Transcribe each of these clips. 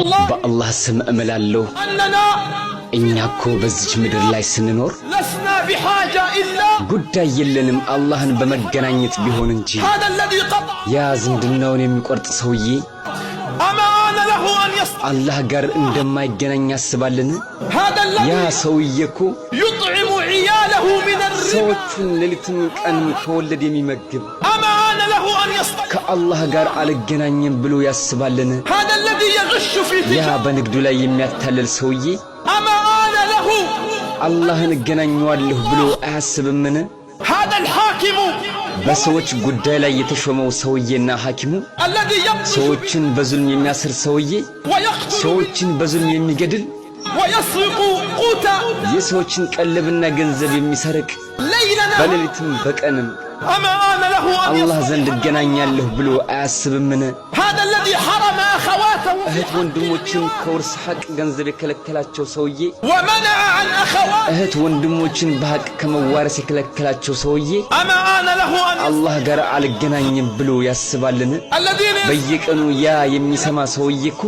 والله بالله سمع ملالو أننا إننا كو بزج مدر لاي سننور لسنا بحاجة إلا ጉዳይ የለንም አላህን በመገናኘት ቢሆን እንጂ هذا الذي قطع ያ ዝምድናውን የሚቆርጥ ሰውዬ أما أنا له أن يصطلح አላህ ጋር እንደማይገናኝ ያስባልን هذا ያ الذي ሰውዬ እኮ يطعم عياله من الربا ሰዎችን ሌሊትም ቀንም ከወለድ የሚመግብ أما أنا له أن يصطلح ከአላህ ጋር አልገናኝም ብሎ ያስባልን هذا الذي يغش في ያ تجارة በንግዱ ላይ የሚያታልል ሰውዬ أما أنا له አላህን እገናኘዋለሁ ብሎ አያስብምን هذا الحاكم በሰዎች ጉዳይ ላይ የተሾመው ሰውዬና ሐኪሙ الذي يقتل ሰዎችን በዙልም የሚያስር ሰውዬ ويقتل ሰዎችን በዙልም የሚገድል ويسرق قوتا የሰዎችን ቀለብና ገንዘብ የሚሰርቅ ليلنا በሌሊትም በቀንም أما أنا له أن አላህ يصطلح ዘንድ እገናኛለሁ ብሎ አያስብምን هذا الذي حرم أخواته እህት ወንድሞችን ከውርስ ሐቅ ገንዘብ የከለከላቸው ሰውዬ ومنع عن أخواته እህት ወንድሞችን በሐቅ ከመዋረስ የከለከላቸው ሰውዬ أما أنا له أن አላህ ጋር አልገናኝም ብሎ ያስባልን الذين በየቀኑ ያ የሚሰማ ሰውዬ እኮ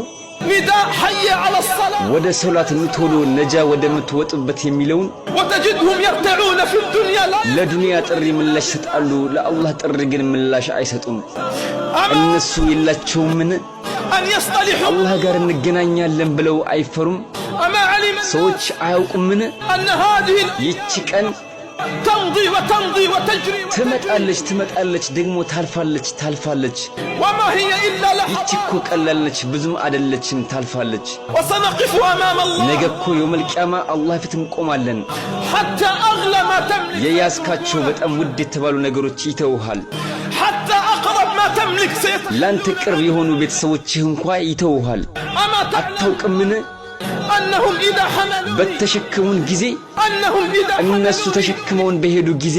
نداء حي على الصلاة ወደ ሶላት ምትወሉ ነጃ ወደ ምትወጡበት የሚለውን وتجدهم يرتعون في الدنيا لا ለዱንያ ጥሪ ምላሽ ይሰጣሉ ለአላህ ጥሪ ግን ምላሽ አይሰጡም أما እነሱ የላቸውምን أن يصطلحوا አላህ ጋር እንገናኛለን ብለው አይፈሩም أما علم ሰዎች አያውቁምን أن هذه ይቺ ቀን تمضي وتمضي وتجري ትመጣለች ደግሞ ታልፋለች وما هي إلا ይቺ لحظة እኮ ቀላለች ብዙም አይደለችም ታልፋለች وسنقف أمام الله ነገ እኮ የውመል ቂያማ አላህ ፊት እንቆማለን حتى أغلى ما تملك የያዝካቸው በጣም ውድ የተባሉ ነገሮች ይተውሃል حتى أقرب ما تملك ላንተ ቅርብ የሆኑ ቤተሰቦችህ እንኳን ይተውሃል أما تعلم አታውቅምን أنهم إذا حملوا በተሸከሙን ጊዜ أنهم إذا እነሱ ተሸክመውን በሄዱ ጊዜ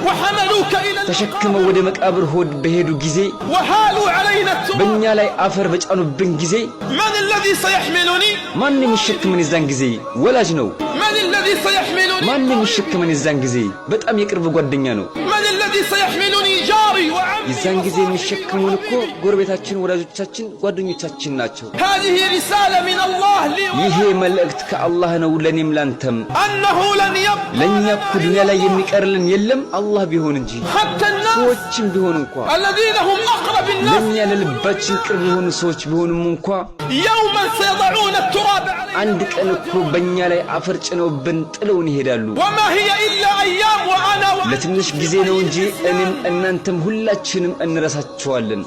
وحملوك إلى ተሸክመው ወደ መቃብር ሆድ በሄዱ ጊዜ وحالوا علينا التراب በእኛ ላይ አፈር በጫኑብን ጊዜ من الذي سيحملني ማን የሚሸክመን የዛን ጊዜ ወላጅ ነው من الذي سيحملني ማን የሚሸክመን የዛን ጊዜ በጣም የቅርብ ጓደኛ ነው من الذي سيحملني جاري وعمي የዛን ጊዜ የሚሸክሙን እኮ ጎረቤታችን ወላጆቻችን ጓደኞቻችን ናቸው هذه رسالة من الله لي ይሄ መልእክት ከአላህ ነው ለኔም ላንተም أنه لن يبقى ለኛ እኮ ዱንያ ላይ የሚቀርልን የለም አላህ ቢሆን እንጂ حتى الناس ሰዎችም ቢሆን እንኳን الذين هم أقرب الناس ለኛ ለልባችን ቅርብ የሆኑ ሰዎች ቢሆኑም እንኳን يوما سيضعون التراب علينا አንድ ቀን እኮ በእኛ ላይ አፈር ጭነውብን ጥለውን ይሄዳሉ وما هي إلا أيام وأنا ለትንሽ ጊዜ ነው እንጂ እኔም እናንተም ሁላችንም እንረሳቸዋለን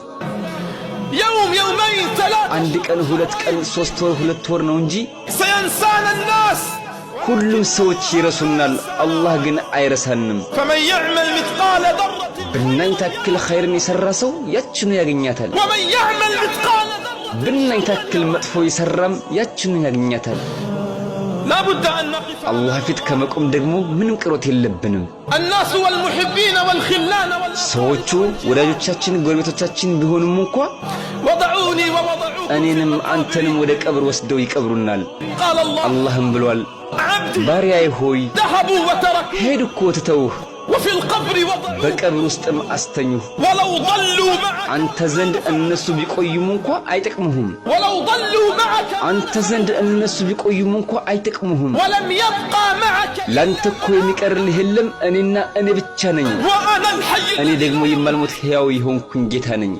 يوم يومين ثلاثة አንድ ቀን ሁለት ቀን ሶስት ወር ሁለት ወር ነው እንጂ سينسانا الناس ሁሉም ሰዎች ይረሱናል አላህ ግን አይረሳንም فمن يعمل مثقال ذرة ብናኝ ታክል ኸይርን የሰራ ሰው ያችኑ ያገኛታል ومن يعمل مثقال ذرة ብናኝ ታክል መጥፎ የሰራም ያችኑ ያገኛታል لا بد أن نقف አላህ ፊት ከመቆም ደግሞ ምንም ቅሮት የለብንም الناس والمحبين والخلان ሰዎቹ ወዳጆቻችን ጎረቤቶቻችን ቢሆኑም እንኳን وضعوني ووضعوك እኔንም አንተንም ወደ ቀብር ወስደው ይቀብሩናል قال الله አላህም ብሏል عبدي ባሪያዬ ሆይ ذهبوا وتركوا ሄድ እኮ ትተውህ وفي القبر وضعوا በቀብር ውስጥም አስተኙህ ولو ضلوا معك አንተ ዘንድ እነሱ ቢቆዩም እንኳን አይጠቅሙህም ولو ضلوا معك አንተ ዘንድ እነሱ ቢቆዩም እንኳን አይጠቅሙህም ولم يبقى معك ላንተ እኮ የሚቀርልህ የለም እኔና እኔ ብቻ ነኝ وأنا الحي እኔ ደግሞ የማልሞት ሕያው የሆንኩኝ ጌታ ነኝ